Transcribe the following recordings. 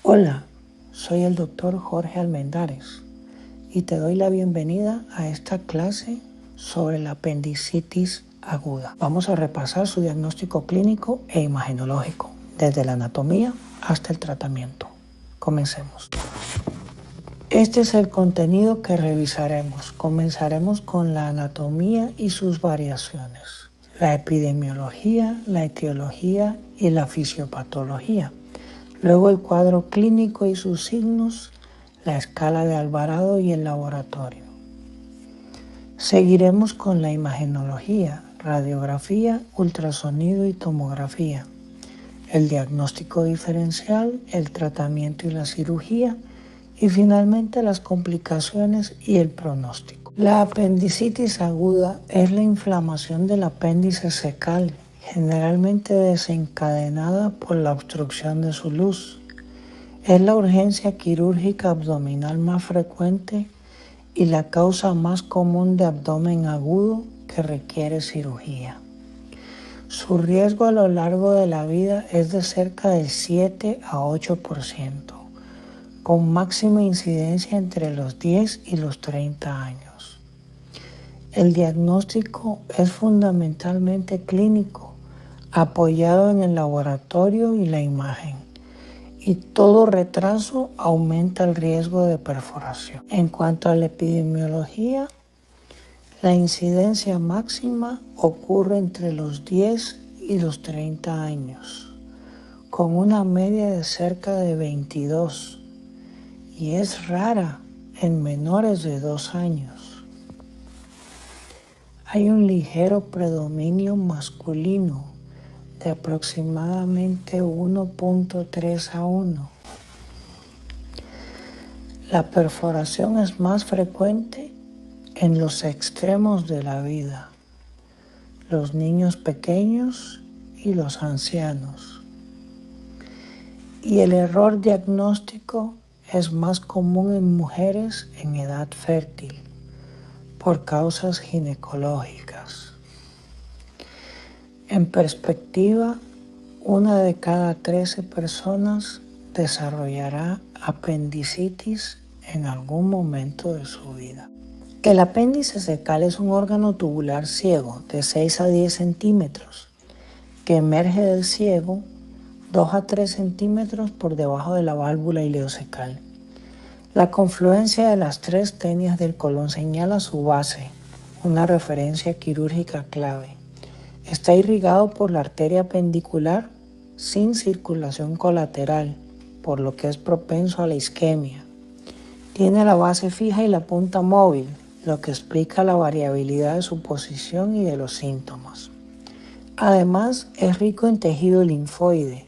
Hola, soy el doctor Jorge Almendares y te doy la bienvenida a esta clase sobre la apendicitis aguda. Vamos a repasar su diagnóstico clínico e imagenológico, desde la anatomía hasta el tratamiento. Comencemos. Este es el contenido que revisaremos. Comenzaremos con la anatomía y sus variaciones, la epidemiología, la etiología y la fisiopatología. Luego el cuadro clínico y sus signos, la escala de Alvarado y el laboratorio. Seguiremos con la imagenología, radiografía, ultrasonido y tomografía, el diagnóstico diferencial, el tratamiento y la cirugía, y finalmente las complicaciones y el pronóstico. La apendicitis aguda es la inflamación del apéndice secal, generalmente desencadenada por la obstrucción de su luz. Es la urgencia quirúrgica abdominal más frecuente y la causa más común de abdomen agudo que requiere cirugía. Su riesgo a lo largo de la vida es de cerca del 7 a 8%, con máxima incidencia entre los 10 y los 30 años. El diagnóstico es fundamentalmente clínico, apoyado en el laboratorio y la imagen, y todo retraso aumenta el riesgo de perforación. En cuanto a la epidemiología, la incidencia máxima ocurre entre los 10 y los 30 años, con una media de cerca de 22, y es rara en menores de 2 años. Hay un ligero predominio masculino de aproximadamente 1.3 a 1. La perforación es más frecuente en los extremos de la vida, los niños pequeños y los ancianos. Y el error diagnóstico es más común en mujeres en edad fértil por causas ginecológicas. En perspectiva, 1 de cada 13 personas desarrollará apendicitis en algún momento de su vida. El apéndice secal es un órgano tubular ciego de 6 a 10 centímetros que emerge del ciego 2 a 3 centímetros por debajo de la válvula ileocecal. La confluencia de las 3 tenias del colon señala su base, una referencia quirúrgica clave. Está irrigado por la arteria apendicular sin circulación colateral, por lo que es propenso a la isquemia. Tiene la base fija y la punta móvil, lo que explica la variabilidad de su posición y de los síntomas. Además, es rico en tejido linfoide,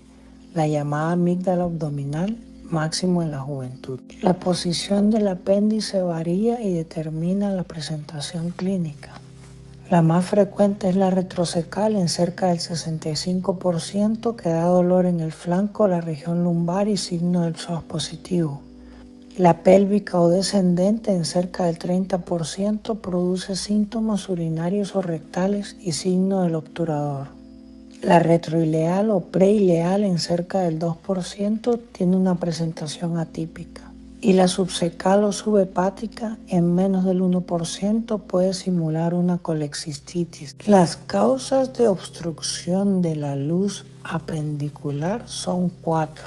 la llamada amígdala abdominal, máximo en la juventud. La posición del apéndice varía y determina la presentación clínica. La más frecuente es la retrocecal en cerca del 65%, que da dolor en el flanco, la región lumbar y signo del psoas positivo. La pélvica o descendente en cerca del 30% produce síntomas urinarios o rectales y signo del obturador. La retroileal o preileal en cerca del 2% tiene una presentación atípica. Y la subsecal o subhepática en menos del 1% puede simular una colexistitis. Las causas de obstrucción de la luz apendicular son 4.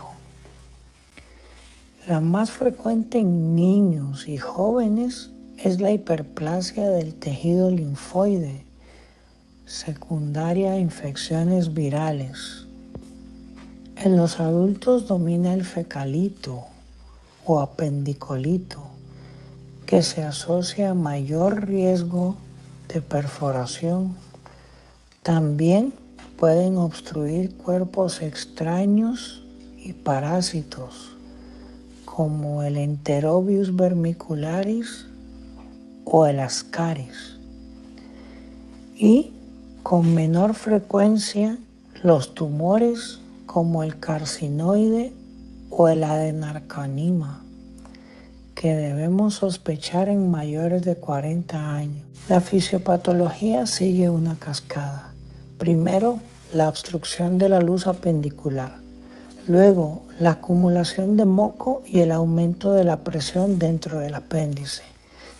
La más frecuente en niños y jóvenes es la hiperplasia del tejido linfoide, secundaria a infecciones virales. En los adultos domina el fecalito o apendicolito, que se asocia a mayor riesgo de perforación. También pueden obstruir cuerpos extraños y parásitos, como el Enterobius vermicularis o el Ascaris. Y con menor frecuencia los tumores como el carcinoide o el adenarcanima, que debemos sospechar en mayores de 40 años. La fisiopatología sigue una cascada. Primero, la obstrucción de la luz apendicular. Luego, la acumulación de moco y el aumento de la presión dentro del apéndice.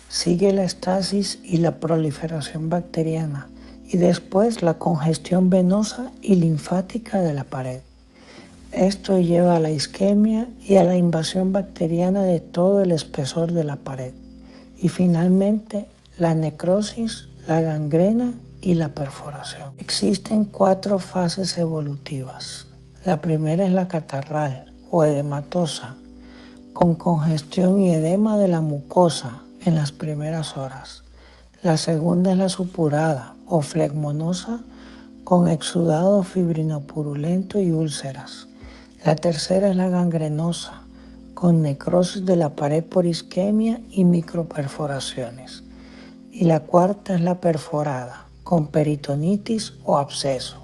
Sigue la estasis y la proliferación bacteriana, y después la congestión venosa y linfática de la pared. Esto lleva a la isquemia y a la invasión bacteriana de todo el espesor de la pared. Y finalmente, la necrosis, la gangrena y la perforación. Existen 4 fases evolutivas. La primera es la catarral o edematosa, con congestión y edema de la mucosa en las primeras horas. La segunda es la supurada o flegmonosa, con exudado fibrinopurulento y úlceras. La tercera es la gangrenosa, con necrosis de la pared por isquemia y microperforaciones. Y la cuarta es la perforada, con peritonitis o absceso.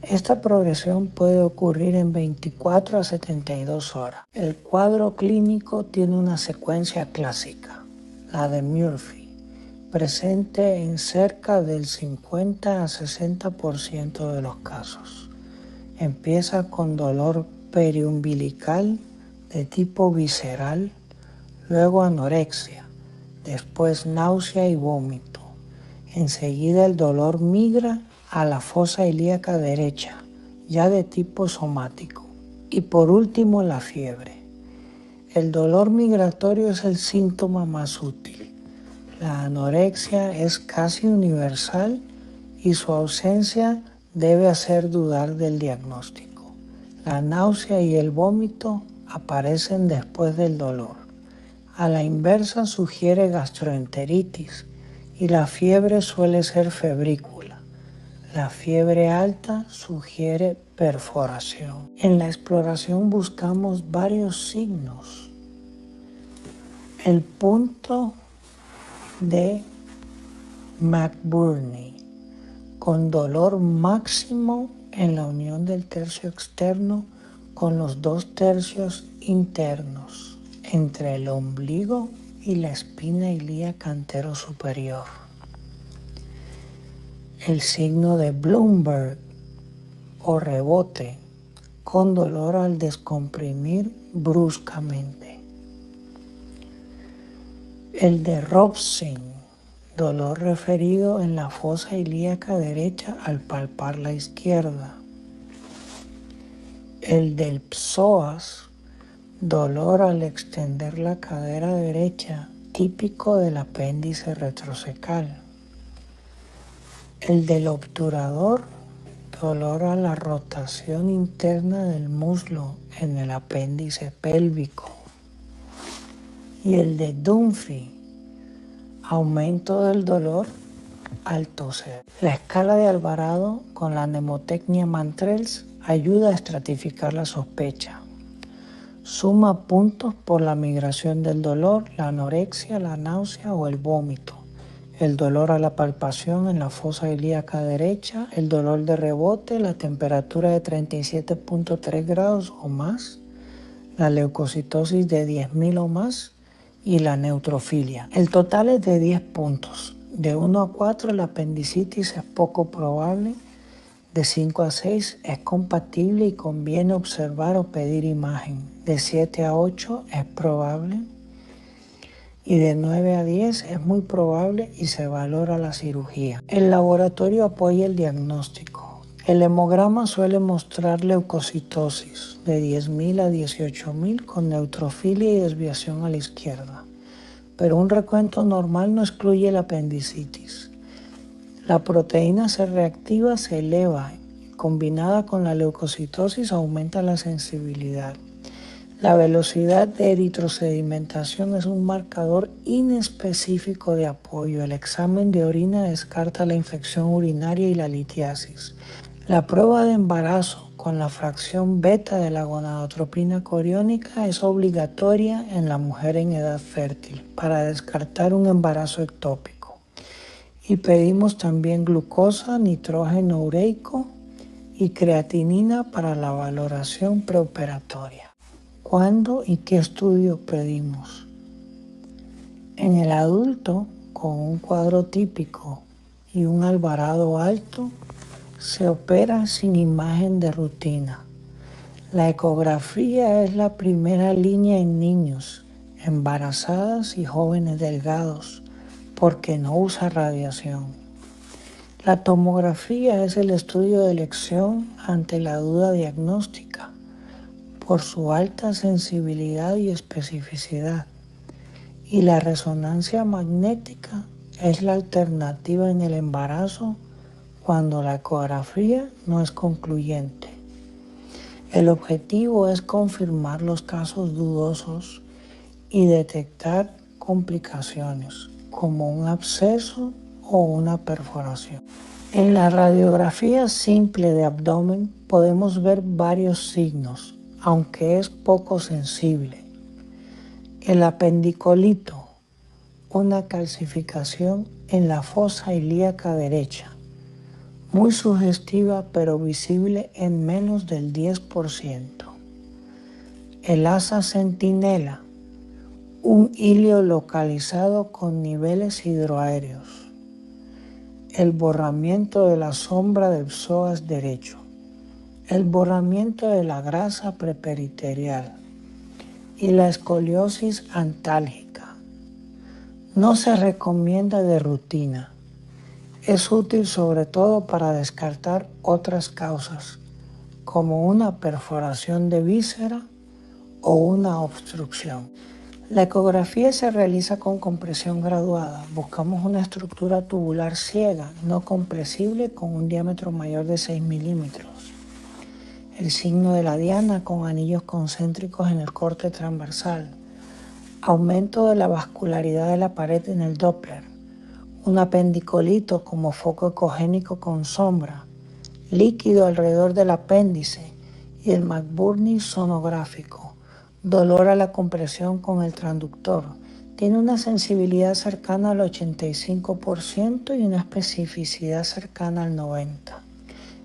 Esta progresión puede ocurrir en 24 a 72 horas. El cuadro clínico tiene una secuencia clásica, la de Murphy, presente en cerca del 50 a 60% de los casos. Empieza con dolor periumbilical de tipo visceral, luego anorexia, después náusea y vómito. Enseguida el dolor migra a la fosa ilíaca derecha, ya de tipo somático. Y por último la fiebre. El dolor migratorio es el síntoma más útil. La anorexia es casi universal y su ausencia debe hacer dudar del diagnóstico. La náusea y el vómito aparecen después del dolor. A la inversa sugiere gastroenteritis y la fiebre suele ser febrícula. La fiebre alta sugiere perforación. En la exploración buscamos varios signos. El punto de McBurney, con dolor máximo en la unión del tercio externo con los 2 tercios internos, entre el ombligo y la espina ilíaca anterosuperior. El signo de Bloomberg o rebote, con dolor al descomprimir bruscamente. El de Robson, dolor referido en la fosa ilíaca derecha al palpar la izquierda. El del psoas, dolor al extender la cadera derecha, típico del apéndice retrocecal. El del obturador, dolor a la rotación interna del muslo en el apéndice pélvico. Y el de Dunphy, aumento del dolor al toser. La escala de Alvarado con la mnemotecnia Mantrels ayuda a estratificar la sospecha. Suma puntos por la migración del dolor, la anorexia, la náusea o el vómito. El dolor a la palpación en la fosa ilíaca derecha, el dolor de rebote, la temperatura de 37.3 grados o más, la leucocitosis de 10.000 o más y la neutrofilia. El total es de 10 puntos. De 1 a 4 la apendicitis es poco probable, de 5 a 6 es compatible y conviene observar o pedir imagen, de 7 a 8 es probable, y de 9 a 10 es muy probable y se valora la cirugía. El laboratorio apoya el diagnóstico. El hemograma suele mostrar leucocitosis de 10.000 a 18.000 con neutrofilia y desviación a la izquierda, pero un recuento normal no excluye la apendicitis. La proteína C reactiva se eleva, combinada con la leucocitosis aumenta la sensibilidad. La velocidad de eritrosedimentación es un marcador inespecífico de apoyo. El examen de orina descarta la infección urinaria y la litiasis. La prueba de embarazo con la fracción beta de la gonadotropina coriónica es obligatoria en la mujer en edad fértil para descartar un embarazo ectópico. Y pedimos también glucosa, nitrógeno ureico y creatinina para la valoración preoperatoria. ¿Cuándo y qué estudio pedimos? En el adulto, con un cuadro típico y un Alvarado alto, se opera sin imagen de rutina. La ecografía es la primera línea en niños, embarazadas y jóvenes delgados, porque no usa radiación. La tomografía es el estudio de elección ante la duda diagnóstica, por su alta sensibilidad y especificidad. Y la resonancia magnética es la alternativa en el embarazo cuando la ecografía no es concluyente. El objetivo es confirmar los casos dudosos y detectar complicaciones como un absceso o una perforación. En la radiografía simple de abdomen podemos ver varios signos, aunque es poco sensible. El apendicolito, una calcificación en la fosa ilíaca derecha, muy sugestiva pero visible en menos del 10%. El asa centinela, un hilio localizado con niveles hidroaéreos. El borramiento de la sombra del psoas derecho. El borramiento de la grasa preperiterial. Y la escoliosis antálgica. No se recomienda de rutina. Es útil sobre todo para descartar otras causas, como una perforación de víscera o una obstrucción. La ecografía se realiza con compresión graduada. Buscamos una estructura tubular ciega, no compresible, con un diámetro mayor de 6 milímetros. El signo de la diana con anillos concéntricos en el corte transversal. Aumento de la vascularidad de la pared en el Doppler. Un apendicolito como foco ecogénico con sombra. Líquido alrededor del apéndice y el McBurney sonográfico. Dolor a la compresión con el transductor. Tiene una sensibilidad cercana al 85% y una especificidad cercana al 90%.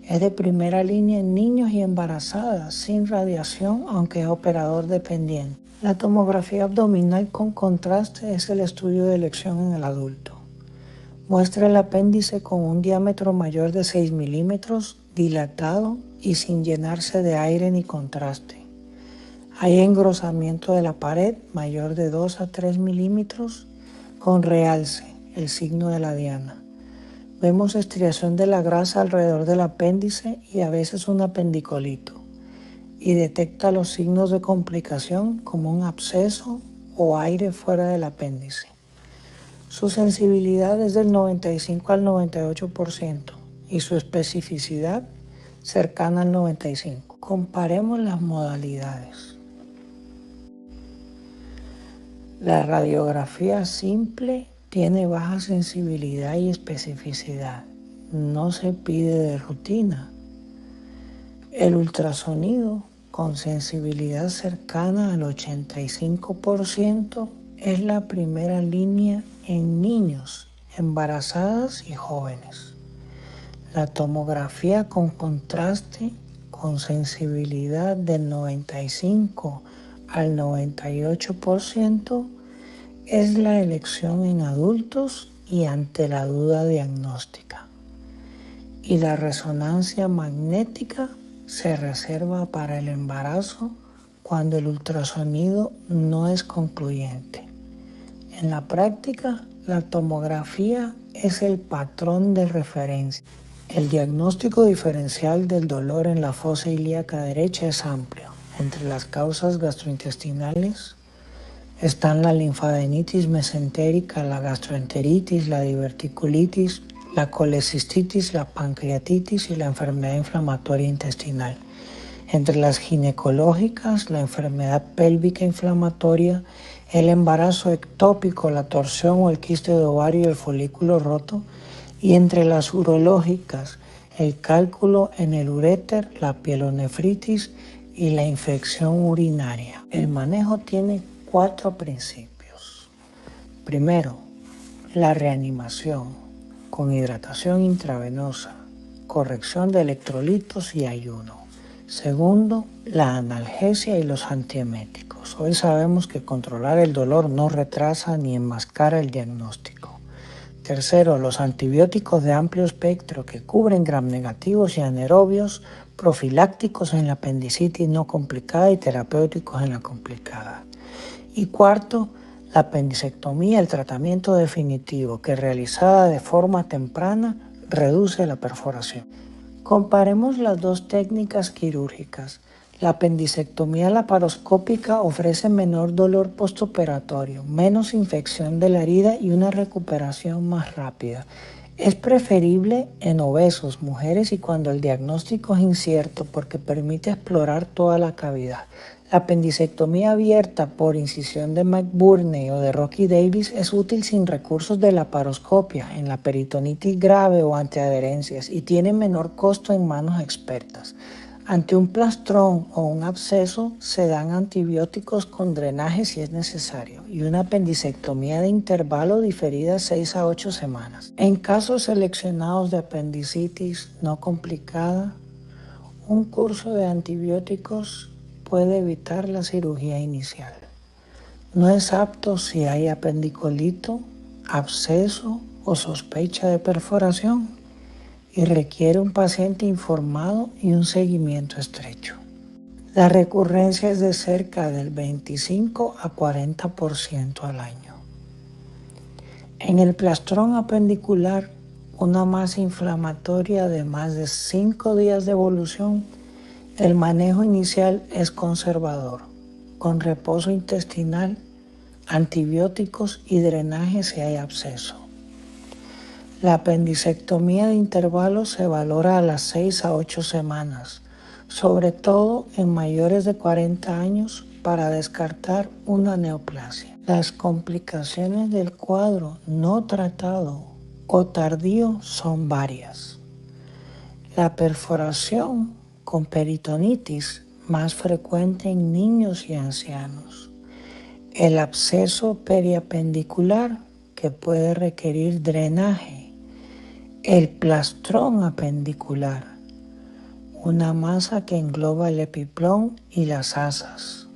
Es de primera línea en niños y embarazadas, sin radiación, aunque es operador dependiente. La tomografía abdominal con contraste es el estudio de elección en el adulto. Muestra el apéndice con un diámetro mayor de 6 milímetros, dilatado y sin llenarse de aire ni contraste. Hay engrosamiento de la pared mayor de 2 a 3 milímetros con realce, el signo de la diana. Vemos estriación de la grasa alrededor del apéndice y a veces un apendicolito. Y detecta los signos de complicación como un absceso o aire fuera del apéndice. Su sensibilidad es del 95 al 98% y su especificidad cercana al 95%. Comparemos las modalidades. La radiografía simple tiene baja sensibilidad y especificidad. No se pide de rutina. El ultrasonido con sensibilidad cercana al 85% es la primera línea en niños, embarazadas y jóvenes. La tomografía con contraste con sensibilidad del 95 al 98% es la elección en adultos y ante la duda diagnóstica. Y la resonancia magnética se reserva para el embarazo cuando el ultrasonido no es concluyente. En la práctica, la tomografía es el patrón de referencia. El diagnóstico diferencial del dolor en la fosa ilíaca derecha es amplio. Entre las causas gastrointestinales están la linfadenitis mesentérica, la gastroenteritis, la diverticulitis, la colecistitis, la pancreatitis y la enfermedad inflamatoria intestinal. Entre las ginecológicas, la enfermedad pélvica inflamatoria, el embarazo ectópico, la torsión o el quiste de ovario y el folículo roto. Y entre las urológicas, el cálculo en el uréter, la pielonefritis y la infección urinaria. El manejo tiene 4 principios. Primero, la reanimación con hidratación intravenosa, corrección de electrolitos y ayuno. Segundo, la analgesia y los antieméticos. Hoy sabemos que controlar el dolor no retrasa ni enmascara el diagnóstico. Tercero, los antibióticos de amplio espectro que cubren gram negativos y anaerobios profilácticos en la apendicitis no complicada y terapéuticos en la complicada. Y cuarto, la apendicectomía, el tratamiento definitivo que realizada de forma temprana reduce la perforación. Comparemos las dos técnicas quirúrgicas. La apendicectomía laparoscópica ofrece menor dolor postoperatorio, menos infección de la herida y una recuperación más rápida. Es preferible en obesos, mujeres y cuando el diagnóstico es incierto porque permite explorar toda la cavidad. La apendicectomía abierta por incisión de McBurney o de Rocky Davis es útil sin recursos de laparoscopia en la peritonitis grave o antiadherencias y tiene menor costo en manos expertas. Ante un plastrón o un absceso se dan antibióticos con drenaje si es necesario y una apendicectomía de intervalo diferida 6 a 8 semanas. En casos seleccionados de apendicitis no complicada, un curso de antibióticos puede evitar la cirugía inicial. No es apto si hay apendicolito, absceso o sospecha de perforación y requiere un paciente informado y un seguimiento estrecho. La recurrencia es de cerca del 25 a 40% al año. En el plastrón apendicular, una masa inflamatoria de más de 5 días de evolución, el manejo inicial es conservador, con reposo intestinal, antibióticos y drenaje si hay absceso. La apendicectomía de intervalos se valora a las 6 a 8 semanas, sobre todo en mayores de 40 años para descartar una neoplasia. Las complicaciones del cuadro no tratado o tardío son varias. La perforación con peritonitis, más frecuente en niños y ancianos. El absceso periapendicular, que puede requerir drenaje. El plastrón apendicular, una masa que engloba el epiplón y las asas.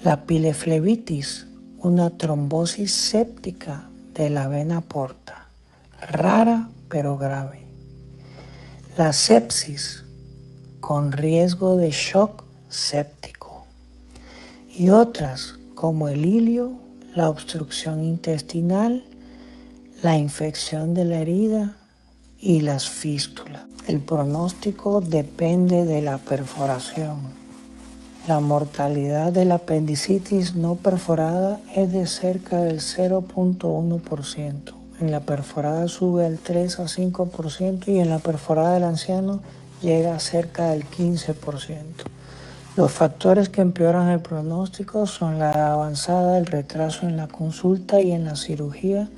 La pileflebitis, una trombosis séptica de la vena porta, rara pero grave. La sepsis, con riesgo de shock séptico. Y otras como el hilio, la obstrucción intestinal, la infección de la herida y las fístulas. El pronóstico depende de la perforación. La mortalidad de la apendicitis no perforada es de cerca del 0.1%. En la perforada sube al 3 a 5% y en la perforada del anciano llega a cerca del 15%. Los factores que empeoran el pronóstico son la edad avanzada, el retraso en la consulta y en la cirugía,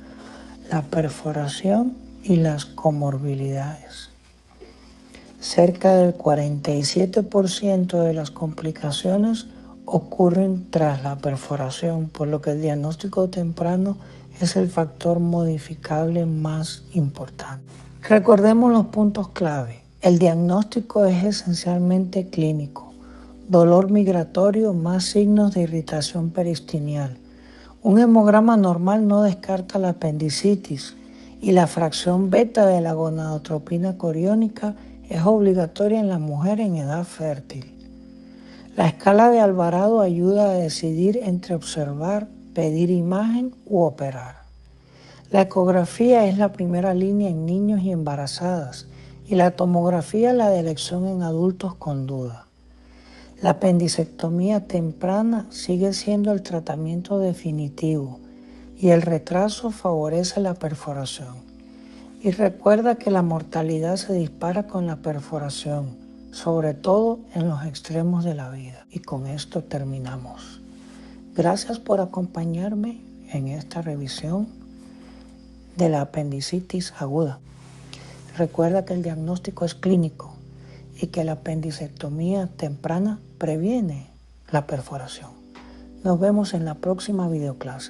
la perforación y las comorbilidades. Cerca del 47% de las complicaciones ocurren tras la perforación, por lo que el diagnóstico temprano es el factor modificable más importante. Recordemos los puntos clave. El diagnóstico es esencialmente clínico. Dolor migratorio más signos de irritación peristineal. Un hemograma normal no descarta la apendicitis y la fracción beta de la gonadotropina coriónica es obligatoria en la mujer en edad fértil. La escala de Alvarado ayuda a decidir entre observar, pedir imagen u operar. La ecografía es la primera línea en niños y embarazadas y la tomografía la de elección en adultos con duda. La apendicectomía temprana sigue siendo el tratamiento definitivo y el retraso favorece la perforación. Y recuerda que la mortalidad se dispara con la perforación, sobre todo en los extremos de la vida. Y con esto terminamos. Gracias por acompañarme en esta revisión de la apendicitis aguda. Recuerda que el diagnóstico es clínico y que la apendicectomía temprana previene la perforación. Nos vemos en la próxima videoclase.